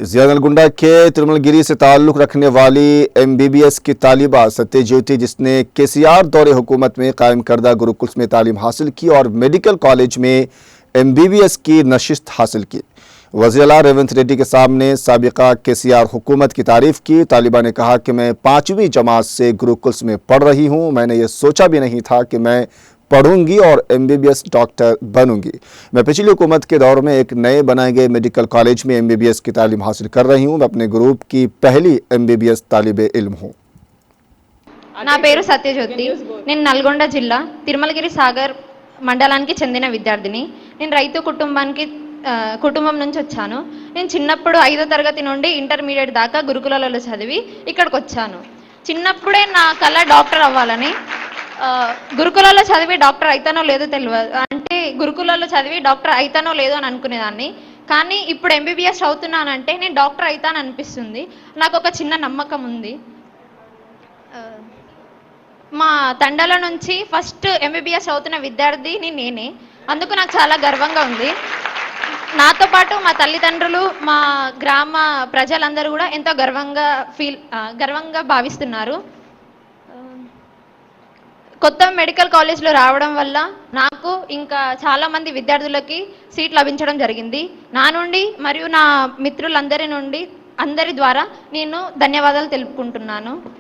जियागलगुंडा के तिरुमलगिरी से ताल्लुक़ रखने वाली एमबीबीएस की तालिबा सत्यज्योति, जिसने केसीआर दौरे हुकूमत में कायम करदा गुरुकुल में तालीम हासिल की और मेडिकल कॉलेज में एमबीबीएस की नशिस्त हासिल की, वज़ीर-ए-आला रेवंत रेड्डी के सामने साबिका केसीआर हुकूमत की तारीफ़ की। तालिबा ने कहा कि मैं 5वीं जमात से गुरुकुल में पढ़ रही हूँ। मैंने ये सोचा भी नहीं था कि मैं पढ़ूंगी और एमबीबीएस डॉक्टर बनूंगी। मैं पिछली हुकूमत के दौर में एक नए बनाए गए मेडिकल कॉलेज में एमबीबीएस की तालीम हासिल कर रही हूँ। मैं अपने ग्रुप की पहली एमबीबीएस तालिबे इल्म हूँ। నా పేరు సత్యజ్యోతి. నేను నల్గొండ జిల్లా తిరుమలగిరి సాగర్ మండలానికి చెందిన విద్యార్థిని. నేను రైతు కుటుంబం నుంచి వచ్చాను. నేను చిన్నప్పుడు 5వ తరగతి నుండి ఇంటర్మీడియట్ దాకా గురుకులాలలో చదివి ఇక్కడికి వచ్చాను. చిన్నప్పుడే నా కల డాక్టర్ అవ్వాలని. గురుకులాల్లో చదివి డాక్టర్ అయితానో లేదో తెలియదు, అంటే గురుకులాల్లో చదివి డాక్టర్ అయితానో లేదో అని అనుకునేదాన్ని. కానీ ఇప్పుడు ఎంబీబీఎస్ అవుతున్నానంటే నేను డాక్టర్ అయితాను అనిపిస్తుంది. నాకు ఒక చిన్న నమ్మకం ఉంది. మా తండాల నుంచి ఫస్ట్ ఎంబీబీఎస్ అవుతున్న విద్యార్థిని నేనే. అందుకు నాకు చాలా గర్వంగా ఉంది. నాతో పాటు మా తల్లిదండ్రులు, మా గ్రామ ప్రజలందరూ కూడా ఎంతో గర్వంగా భావిస్తున్నారు. కొత్త మెడికల్ కాలేజ్లో రావడం వల్ల నాకు ఇంకా చాలామంది విద్యార్థులకి సీట్ లభించడం జరిగింది. నా నుండి మరియు నా మిత్రులందరి ద్వారా నేను ధన్యవాదాలు తెలుపుకుంటున్నాను.